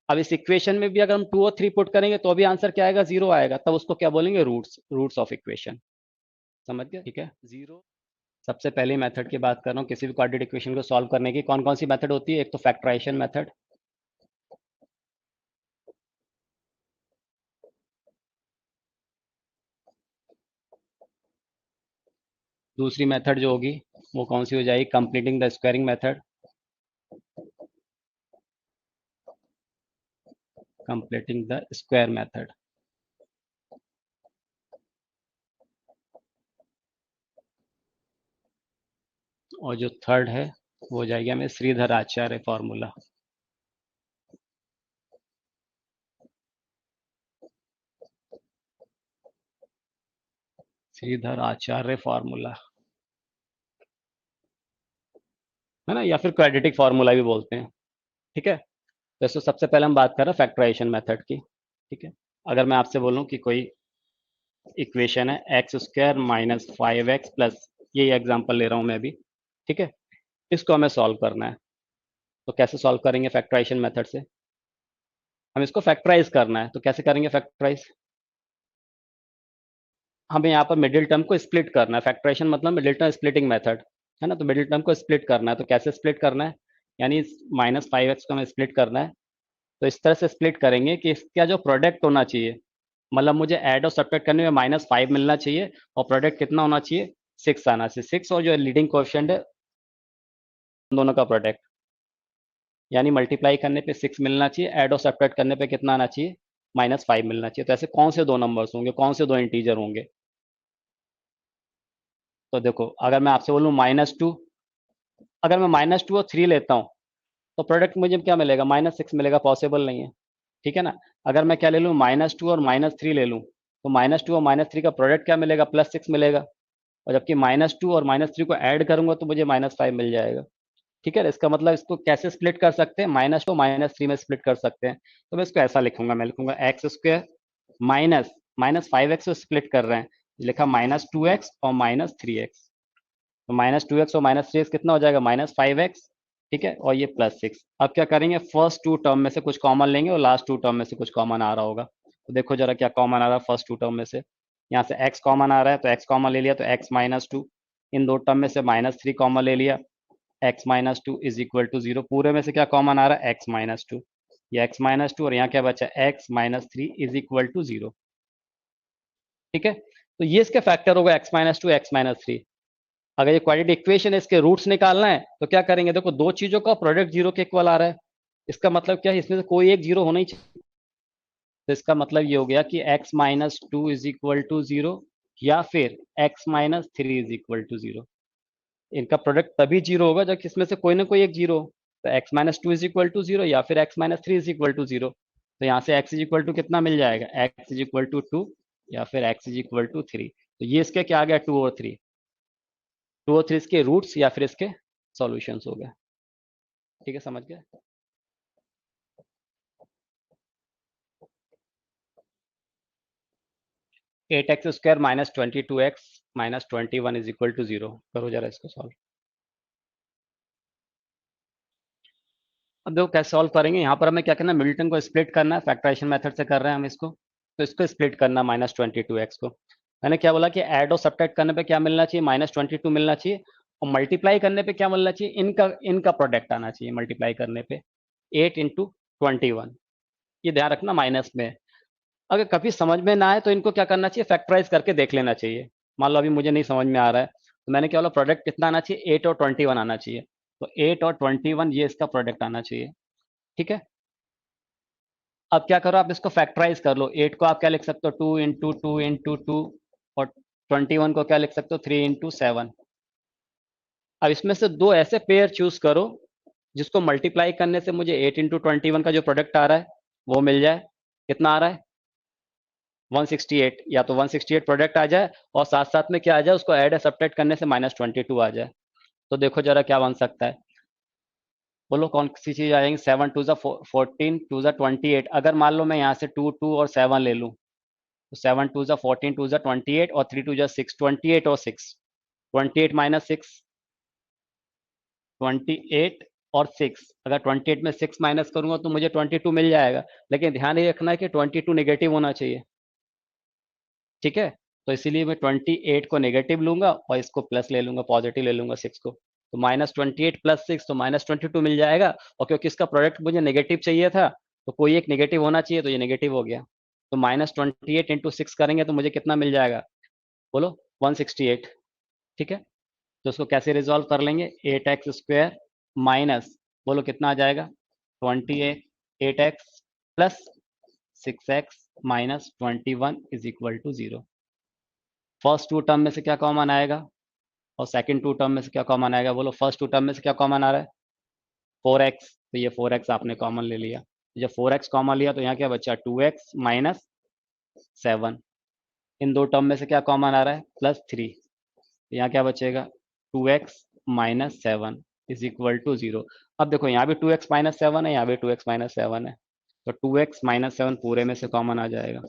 अब इस इक्वेशन में भी अगर हम 2 और 3 पुट करेंगे तो भी आंसर क्या आएगा, 0 आएगा। तब उसको क्या बोलेंगे, रूट्स, रूट्स ऑफ इक्वेशन। समझ गए। ठीक है, जीरो। सबसे पहले मेथड की बात कर रहा हूँ, किसी भी क्वाड्रेटिक इक्वेशन को सॉल्व करने की कौन कौन सी मेथड होती है, एक तो फैक्टराइजेशन मेथड, दूसरी मेथड जो होगी वो कौन सी हो जाएगी, completing the squaring method, completing the square method. और जो थर्ड है वो हो जाएगी हमें श्रीधर आचार्य फॉर्मूला। श्रीधर आचार्य फॉर्मूला है ना, या फिर क्वाड्रेटिक फॉर्मूला भी बोलते हैं। ठीक है, तो इसको सबसे पहले हम बात कर रहे हैं फैक्टराइजेशन मेथड की। ठीक है, अगर मैं आपसे बोलूं कि कोई इक्वेशन है x square minus 5x plus, ये एग्जांपल ले रहा हूं मैं भी। ठीक है, इसको हमें सॉल्व करना है, तो कैसे सॉल्व करेंगे फैक्टराइजेशन मेथड से, हम इसको फैक्टराइज करना है, तो कैसे करेंगे फैक्टराइज, हमें यहाँ पर मिडिल टर्म को स्प्लिट करना है, फैक्टराइजेशन मतलब मिडिल टर्म स्प्लिटिंग मेथड है ना, तो मिडिल टर्म को स्प्लिट करना है, तो कैसे स्प्लिट करना है, यानी -5x को हमें स्प्लिट करना है। तो इस तरह से स्प्लिट करेंगे कि इसका जो प्रोडक्ट होना चाहिए, मतलब मुझे ऐड और सब्ट्रैक्ट करने में -5 मिलना चाहिए और प्रोडक्ट कितना होना चाहिए, 6 आना चाहिए, 6 और जो लीडिंग कोएफिशिएंट है दोनों का प्रोडक्ट, यानी मल्टीप्लाई करने पे 6 मिलना चाहिए, ऐड और सब्ट्रैक्ट करने पे कितना आना चाहिए, -5 मिलना चाहिए। तो ऐसे कौन से दो नंबर्स होंगे, कौन से दो इंटीजर होंगे, तो देखो अगर मैं आपसे बोलूँ -2, अगर मैं -2 और 3 लेता हूँ तो प्रोडक्ट मुझे क्या मिलेगा, -6 मिलेगा, पॉसिबल नहीं है। ठीक है ना, अगर मैं क्या ले लूँ, -2 और -3 ले लूँ, तो -2 और -3 का प्रोडक्ट क्या मिलेगा, +6 मिलेगा, और जबकि -2 और -3 को ऐड करूंगा तो मुझे -5 मिल जाएगा। ठीक है, इसका मतलब इसको कैसे स्प्लिट कर सकते हैं, -2 -3 में स्प्लिट कर सकते हैं। तो मैं इसको ऐसा लिखूंगा, मैं लिखूंगा एक्स स्क्वायर माइनस -5x को स्प्लिट कर रहे हैं, लिखा -2x और -3x, तो -2x और -3x कितना हो जाएगा, -5x। ठीक है, और ये +6। अब क्या करेंगे, फर्स्ट टू टर्म में से कुछ कॉमन लेंगे और लास्ट टू टर्म में से कुछ कॉमन आ रहा होगा, तो देखो जरा क्या कॉमन आ रहा है फर्स्ट टू टर्म में से, यहाँ से x कॉमन आ रहा है तो x कॉमन ले लिया, तो x-2, इन दो टर्म में से -3 कॉमन ले लिया, x-2 इज इक्वल टू 0, पूरे में से क्या कॉमन आ रहा है, x-2, ये x-2 और यहाँ क्या बचा, x-3 इज इक्वल टू 0। ठीक है, तो ये इसके फैक्टर होगा x-2 x-3। अगर ये क्वाड्रेटिक इक्वेशन है, इसके रूट्स निकालना है तो क्या करेंगे, देखो दो चीजों का प्रोडक्ट 0 के इक्वल आ रहा है, इसका मतलब क्या है, इसमें से कोई एक 0 होना ही चाहिए, तो इसका मतलब ये हो गया कि x-2 इज इक्वल टू 0 या फिर x-3 इज इक्वल टू 0। इनका प्रोडक्ट तभी 0 होगा जब इसमें से कोई ना कोई एक 0 हो, तो x-2 इज इक्वल टू 0 या फिर x-3 इज इक्वल टू 0। तो यहाँ से x इज इक्वल टू कितना मिल जाएगा, x इज इक्वल टू 2 या फिर x इज इक्वल टू 3। तो ये इसके क्या आ गया, 2 और 3, 2 और 3 इसके रूट्स या फिर इसके सॉल्यूशंस हो गए। ठीक है, समझ गए। 8x square -22x -21 is equal to 0, करो जरा इसको सॉल्व। अब देखो कैसे सॉल्व करेंगे, यहाँ पर हमें क्या करना है, मिल्टन को स्प्लिट करना है, फैक्टराइजेशन मेथड से कर रहे हैं हम इसको, तो इसको स्प्लिट करना -22x को। मैंने क्या बोला कि ऐड और सब्ट्रैक्ट करने पे क्या मिलना चाहिए, -22 मिलना चाहिए, और मल्टीप्लाई करने पे क्या मिलना चाहिए, इनका इनका प्रोडक्ट आना चाहिए मल्टीप्लाई करने पे, 8 × 21, ये ध्यान रखना माइनस में है। अगर कभी समझ में ना आए तो इनको क्या करना चाहिए, फैक्टराइज करके देख लेना चाहिए। मान लो अभी मुझे नहीं समझ में आ रहा है, तो मैंने क्या बोला, प्रोडक्ट कितना आना चाहिए, 8 और 21 आना चाहिए, तो 8 और 21 ये इसका प्रोडक्ट आना चाहिए। ठीक है, अब क्या करो, आप इसको फैक्टराइज कर लो, 8 को आप क्या लिख सकते हो, 2 × 2 × 2, और 21 को क्या लिख सकते हो, 3 × 7। अब इसमें से दो ऐसे पेयर चूज करो जिसको मल्टीप्लाई करने से मुझे 8 × 21 का जो प्रोडक्ट आ रहा है वो मिल जाए, कितना आ रहा है, 168, या तो 168 प्रोडक्ट आ जाए और साथ साथ में क्या आ जाए, उसको ऐड या सब्ट्रैक्ट करने से -22 आ जाए। तो देखो जरा क्या बन सकता है, बोलो कौन सी चीज आ जाएंगी, 7 × 2 = 14, 2 × 28, अगर मान लो मैं यहाँ से 2 2 और 7 ले लूँ, तो 7 × 2 = 14, 2 × 28 और 3 × 2 = 6, 28 और 6, 28 - 6, 28 और 6, अगर 28 में 6 माइनस करूंगा तो मुझे 22 मिल जाएगा, लेकिन ध्यान ये रखना है कि 22 नेगेटिव होना चाहिए। ठीक है, तो इसीलिए मैं 28 को नेगेटिव लूंगा और इसको प्लस ले लूंगा, पॉजिटिव ले लूंगा 6 को, तो -28 + 6 तो -22 मिल जाएगा, और क्योंकि इसका प्रोडक्ट मुझे नेगेटिव चाहिए था तो कोई एक नेगेटिव होना चाहिए, तो ये नेगेटिव हो गया, तो -28 × 6 करेंगे तो मुझे कितना मिल जाएगा, बोलो, 168। ठीक है, तो उसको कैसे रिजॉल्व कर लेंगे, 8x² माइनस, बोलो कितना आ जाएगा, 8x plus 6x minus 21 is equal to 0। First two term में से क्या कॉमन आएगा और सेकंड टू टर्म में से क्या कॉमन आएगा, बोलो फर्स्ट टू टर्म में से क्या कॉमन आ रहा है, 4x, तो ये 4x आपने कॉमन ले लिया। जब 4x कॉमन लिया तो यहाँ क्या बचा, 2x माइनस 7। इन दो टर्म में से क्या कॉमन आ रहा है, +3, तो यहाँ क्या बचेगा, 2x minus 7 is equal to 0। अब देखो यहाँ भी 2x माइनस 7 है, यहाँ भी 2x माइनस 7 है, तो 2x माइनस 7 पूरे में से कॉमन आ जाएगा।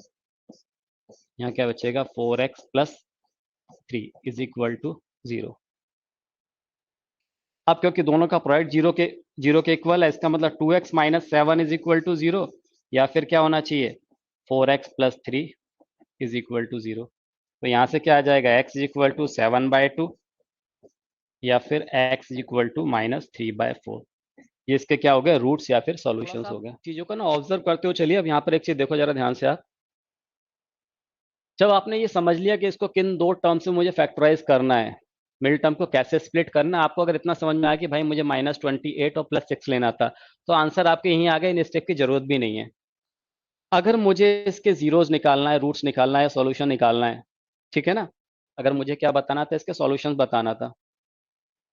यहाँ क्या बचेगा, 4x plus 3 is equal to 0। अब क्योंकि दोनों का प्रोडक्ट जीरो के इक्वल है, इसका मतलब 2x minus 7 is equal to 0, या फिर क्या होना चाहिए, 4x plus 3 is equal to 0। तो यहाँ से क्या आ जाएगा, x इज इक्वल टू 7/2 या फिर x इज इक्वल टू -3/4। ये इसके क्या हो गए, रूट्स या फिर सॉल्यूशंस हो गए। चीजों को ना ऑब्जर्व करते हो चलिए। अब यहाँ पर एक चीज देखो जरा ध्यान से आप, जब आपने ये समझ लिया कि इसको किन दो टर्म से मुझे फैक्टराइज करना है, मिडिल टर्म को कैसे स्प्लिट करना है, आपको अगर इतना समझ में आया कि भाई मुझे -28 और +6 लेना था, तो आंसर आपके यहीं आ गए, इन स्टेप की जरूरत भी नहीं है। अगर मुझे इसके जीरोस निकालना है, रूट्स निकालना है, सॉल्यूशन निकालना है, ठीक है ना, अगर मुझे क्या बताना था, इसके सॉल्यूशंस बताना था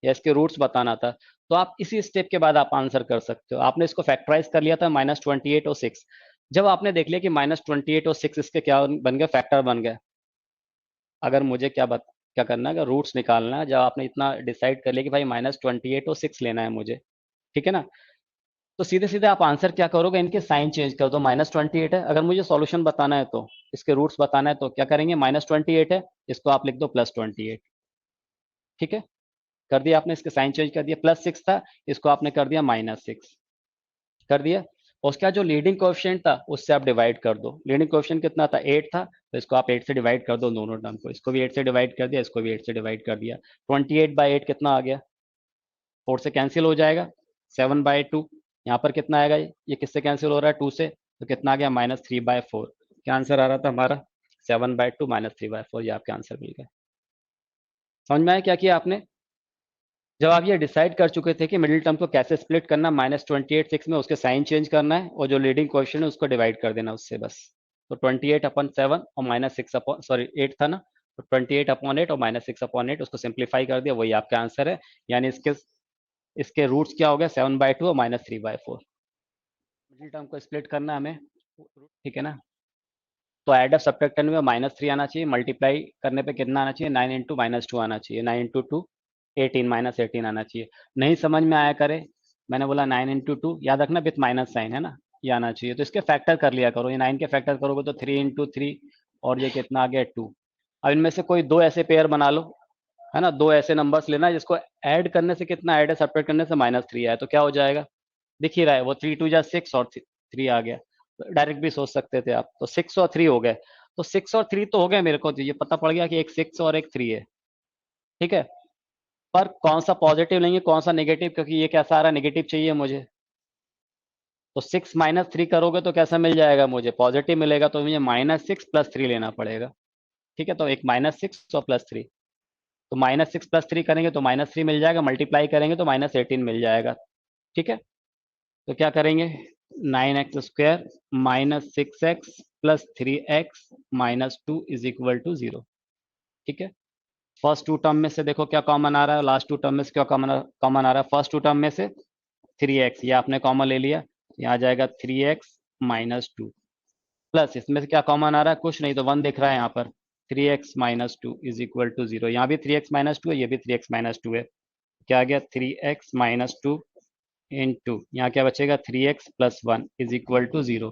या इसके रूट्स बताना था, तो आप इसी स्टेप के बाद आप आंसर कर सकते हो। आपने इसको फैक्टराइज कर लिया था, -28 और 6। जब आपने देख लिया कि -28 और 6 इसके क्या बन गए, फैक्टर बन गए, अगर मुझे क्या करना है, अगर रूट्स निकालना है, जब आपने इतना डिसाइड कर लिया कि भाई -28 और 6 लेना है मुझे, ठीक है ना, तो सीधे सीधे आप आंसर क्या करोगे, इनके साइन चेंज कर दो। -28 है, अगर मुझे सॉल्यूशन बताना है तो इसके रूट्स बताना है तो क्या करेंगे, -28 है, इसको आप लिख दो +28। ठीक है, कर दिया आपने, इसके साइन चेंज कर दिया। +6 था, इसको आपने कर दिया -6 कर दिया। और उसका जो लीडिंग कोएफिशिएंट था उससे आप डिवाइड कर दो। लीडिंग कोएफिशिएंट कितना था, 8 था, तो इसको आप 8 से डिवाइड कर दो दोनों टर्म को। इसको भी 8 से डिवाइड कर दिया, इसको भी 8 से डिवाइड कर दिया। 28/8 कितना आ गया, 4 से कैंसिल हो जाएगा। 7/2 यहाँ पर कितना आएगा, ये किससे कैंसिल हो रहा है, 2 से, तो कितना आ गया, -3/4। क्या आंसर आ रहा था हमारा, 7/2 -3/4। ये आपके आंसर मिल गए। समझ में आया क्या किया आपने, जब आप ये डिसाइड कर चुके थे कि मिडिल टर्म को कैसे स्प्लिट करना, -28/6 में उसके साइन चेंज करना है और जो लीडिंग क्वेश्चन है उसको डिवाइड कर देना उससे बस। तो 28/7 और -6 अपॉन, सॉरी 8 था ना, तो 28/8 और -6/8 उसको सिंप्लीफाई कर दिया, वही आपका आंसर है। यानी इसके रूट्स क्या हो गए, 7/2 और -3/4। मिडिल टर्म को स्प्लिट करना है हमें, ठीक है ना, तो एड ऑफ सब्ट्रैक्ट करने में -3 आना चाहिए, मल्टीप्लाई करने पे कितना आना चाहिए, 9 इंटू -2 आना चाहिए। 9 इंटू 2 18 -18 आना चाहिए। नहीं समझ में आया करे, मैंने बोला 9 इंटू 2, याद रखना विथ माइनस साइन है ना, ये आना चाहिए। तो इसके फैक्टर कर लिया करो, ये 9 के फैक्टर करोगे तो 3 इंटू 3, और ये कितना आ गया 2। अब इनमें से कोई दो ऐसे पेयर बना लो, है ना, दो ऐसे नंबर्स लेना जिसको ऐड करने से कितना ऐड है, सब्ट्रैक्ट करने से -3 आया, तो क्या हो जाएगा, दिख ही रहा है वो, 3 2 जा 6 और 3 आ गया। डायरेक्ट भी सोच सकते थे आप, तो 6 और 3 हो गए। तो 6 और 3 तो हो गए, मेरे को तो ये पता पड़ गया कि एक 6 और एक 3 है। ठीक है, पर कौन सा पॉजिटिव लेंगे कौन सा नेगेटिव, क्योंकि ये कैसा आ रहा है, नेगेटिव चाहिए मुझे। तो 6 -3 करोगे तो कैसा मिल जाएगा, मुझे पॉजिटिव मिलेगा, तो मुझे -6 + 3 लेना पड़ेगा। ठीक है, तो एक -6 और +3, तो -6 + 3 करेंगे तो -3 मिल जाएगा, मल्टीप्लाई करेंगे तो -18 मिल जाएगा। ठीक है, तो क्या करेंगे, 9x² -6x + 3x -2 is equal to 0। ठीक है, फर्स्ट टू टर्म में से देखो क्या कॉमन आ रहा है, लास्ट टू टर्म में से क्या कॉमन आ रहा है। फर्स्ट टू टर्म में से 3x, ये आपने कॉमन ले लिया, यहाँ आ जाएगा 3x -2, प्लस इसमें से क्या कॉमन आ रहा है, कुछ नहीं, तो 1 दिख रहा है यहाँ पर। 3x -2 इज इक्वल टू 0, यहाँ भी 3x -2 है, ये भी 3x -2 है। क्या आ गया, 3x -2 इंटू यहाँ क्या बचेगा, 3x + 1 इज इक्वल टू 0।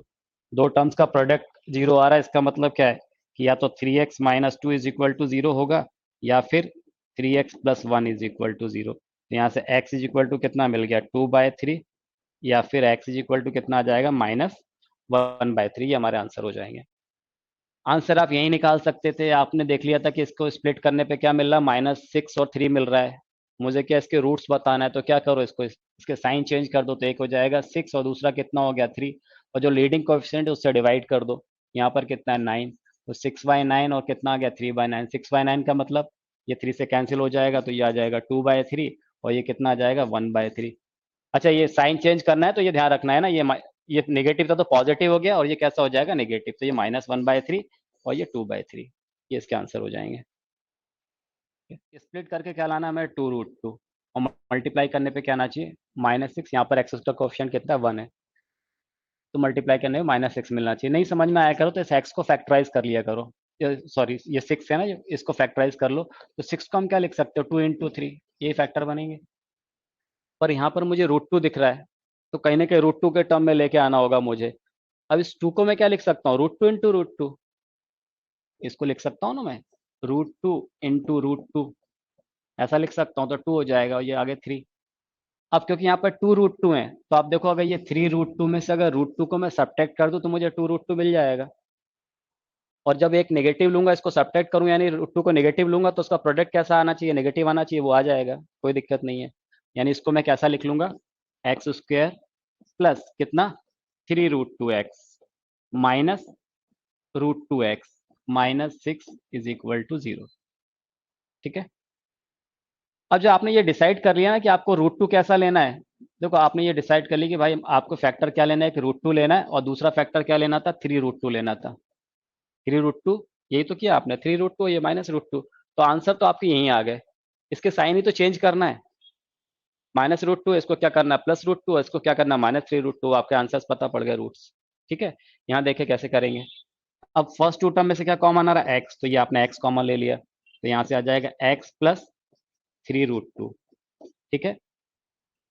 दो टर्म्स का प्रोडक्ट 0 आ रहा है, इसका मतलब क्या है कि या तो 3x -2 इज इक्वल टू 0 होगा, या फिर 3x + 1 इज इक्वल टू 0। तो यहाँ से x इज इक्वल टू कितना मिल गया, 2/3, या फिर x इज इक्वल टू कितना आ जाएगा, -1/3। ये हमारे आंसर हो जाएंगे। आंसर आप यही निकाल सकते थे, आपने देख लिया था कि इसको स्प्लिट करने पे क्या मिल रहा है, -6 और 3 मिल रहा है। मुझे क्या इसके रूट्स बताना है, तो क्या करो, इसके साइन चेंज कर दो, तो एक हो जाएगा 6 और दूसरा कितना हो गया 3, और जो लीडिंग कोएफिशिएंट है उससे डिवाइड कर दो। यहाँ पर कितना है 9, तो 6/9 और कितना आ गया 3/9। 6/9 का मतलब ये 3 से कैंसिल हो जाएगा, तो ये आ जाएगा 2/3, और ये कितना आ जाएगा 1/3। अच्छा, ये साइन चेंज करना है तो ये ध्यान रखना है ना, ये नेगेटिव था तो पॉजिटिव हो गया, और ये कैसा हो जाएगा नेगेटिव, तो ये -1/3 और ये 2/3, ये इसके आंसर हो जाएंगे। स्प्लिट करके क्या लाना है हमें, 2√2, और मल्टीप्लाई करने पे क्या आना चाहिए, -6। यहाँ पर एक्स का कोएफिशिएंट कितना है, 1 है, तो मल्टीप्लाई करने में -6 मिलना चाहिए। नहीं समझ में आया करो तो इस एक्स को फैक्टराइज कर लिया करो, सॉरी ये 6 है ना, इसको फैक्टराइज कर लो, तो 6 को हम क्या लिख सकते हो, 2 × 3, ये फैक्टर बनेंगे। पर यहाँ पर मुझे √2 दिख रहा है, तो कहीं ना कहीं √2 के टर्म में लेके आना होगा मुझे। अब इस 2 को मैं क्या लिख सकता हूँ, √2 × √2, इसको लिख सकता हूँ ना मैं, √2 × √2, ऐसा लिख सकता हूँ, तो 2 हो जाएगा, और ये आगे 3। अब क्योंकि यहाँ पर 2√2 है, तो आप देखो अगर ये 3√2 में से अगर √2 को मैं सब्ट्रैक्ट कर दूं तो मुझे 2√2 मिल जाएगा। और जब एक नेगेटिव लूंगा, इसको सब्ट्रैक्ट करूं, यानी √2 को नेगेटिव लूंगा, तो उसका प्रोडक्ट कैसा आना चाहिए, नेगेटिव आना चाहिए, वो आ जाएगा, कोई दिक्कत नहीं है। यानी इसको मैं कैसा लिख लूंगा, x² प्लस कितना, 3√2x माइनस √2x -6 = 0। ठीक है। अब जो आपने ये डिसाइड कर लिया ना कि आपको √2 कैसा लेना है, देखो आपने ये डिसाइड कर लिया कि भाई आपको फैक्टर क्या लेना है, कि √2 लेना है, और दूसरा फैक्टर क्या लेना था, 3√2 लेना था। 3√2, यही तो किया आपने, 3√2, ये -√2, तो आंसर तो आपके यहीं आ गए। इसके साइन ही तो चेंज करना है, -√2, इसको क्या करना है +√2, इसको क्या करना है -3√2, आपके आंसर्स पता पड़ गए रूट्स। ठीक है, यहाँ देखे कैसे करेंगे। अब फर्स्ट टू टर्म में से क्या कॉमन आ रहा है, एक्स, तो ये आपने एक्स कॉमन ले लिया, तो यहाँ से आ जाएगा x + 3√2। ठीक है,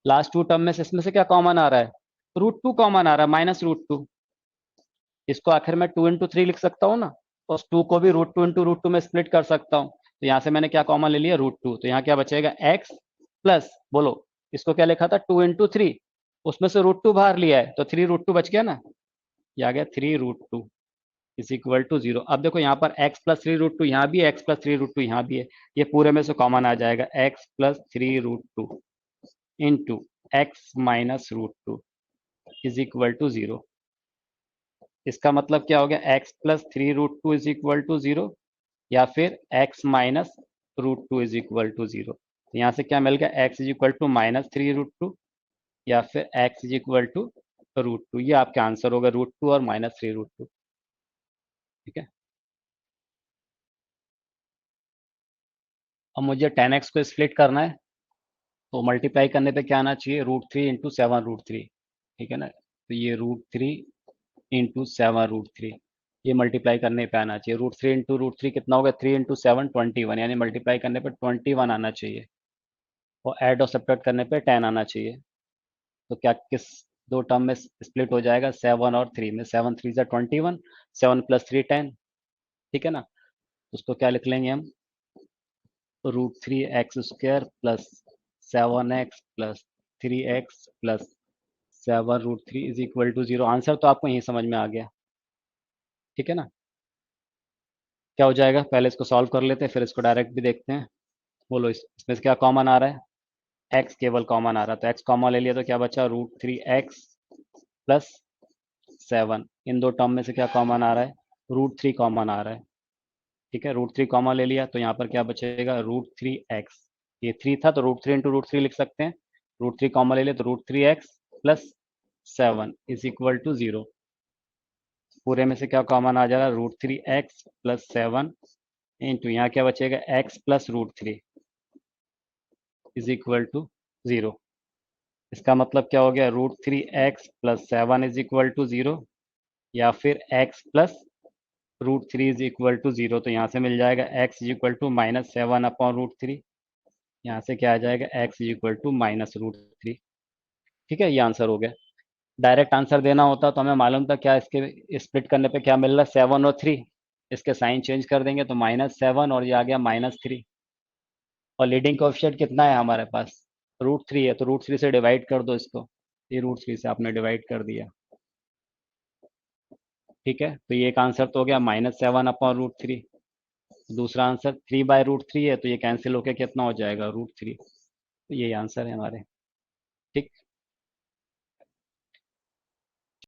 लास्ट टू टर्म में से इसमें से क्या कॉमन आ रहा है, √2 कॉमन आ रहा है, -√2, इसको आखिर में 2 × 3 लिख सकता हूँ ना, उस 2 को भी √2 × √2 में स्प्लिट कर सकता हूँ, तो यहाँ से मैंने क्या कॉमन ले लिया, √2, तो यहाँ क्या बचेगा, x प्लस, बोलो, इसको क्या लिखा था, 2 × 3, उसमें से √2 बाहर लिया है, तो 3√2 बच गया ना, ये आ गया 3√2 = 0। अब देखो यहाँ पर x + 3√2 यहाँ भी है, x + 3√2 यहाँ भी है, ये पूरे में से कॉमन आ जाएगा, x + 3√2 इंटू x - √2 = 0। इसका मतलब क्या हो गया, x + 3√2 = 0, या फिर x - √2 = 0। तो यहाँ से क्या मिल गया, x = -3√2, या फिर x = √2, ये आपका आंसर होगा, √2 और -3√2। ठीक है, अब मुझे 10x को स्प्लिट करना है, तो मल्टीप्लाई करने पे क्या आना चाहिए, √3 × 7√3। ठीक है ना, तो ये √3 × 7√3, ये मल्टीप्लाई करने पे आना चाहिए, √3 × √3 कितना होगा, 3 × 7 21, यानी मल्टीप्लाई करने पे 21 आना चाहिए, और ऐड और सब्ट्रैक्ट करने पे 10 आना चाहिए। तो क्या किस दो टर्म में स्प्लिट हो जाएगा, 7 और 3 में, 7 3 ज़ा 21, 7 + 3 10। ठीक है ना, उसको क्या लिख लेंगे हम, √3x² plus 7x plus 3x plus 7√3 = 0। Answer तो आपको यही समझ में आ गया। ठीक है ना, क्या हो जाएगा, पहले इसको सॉल्व कर लेते हैं, फिर इसको डायरेक्ट भी देखते हैं। बोलो, इसमें से क्या कॉमन आ रहा है, x केवल कॉमन आ रहा है, तो x कॉमन ले लिया, तो क्या बचा, √3x प्लस 7। इन दो टर्म में से क्या कॉमन आ रहा है, √3 कॉमन आ रहा है। ठीक है, √3 कॉमन ले लिया, तो यहाँ पर क्या बचेगा, √3x, ये 3 था तो √3 × √3 लिख सकते हैं, √3 कॉमन ले लिया, तो √3x प्लस 7 = 0। पूरे में से क्या कॉमन आ जा रहा है, √3x प्लस 7 इंटू यहाँ क्या बचेगा, x प्लस √3 = 0। इसका मतलब क्या हो गया, √3x प्लस 7 = 0, या फिर x प्लस √3 = 0। तो यहाँ से मिल जाएगा x = -7/√3, यहाँ से क्या आ जाएगा, x = -√3। ठीक है, ये आंसर हो गया। डायरेक्ट आंसर देना होता तो हमें मालूम था क्या, इसके स्प्लिट करने पे क्या मिल रहा है, 7 और 3, इसके साइन चेंज कर देंगे तो -7, और ये आ गया -3, और लीडिंग कोएफिशिएंट कितना है हमारे पास, √3 है, तो √3 से डिवाइड कर दो इसको, ये √3 से आपने डिवाइड कर दिया। ठीक है, तो ये एक आंसर तो हो गया -7/√3। दूसरा आंसर 3/√3 है, तो ये कैंसिल होके कितना हो जाएगा, √3। तो ये आंसर है हमारे। ठीक।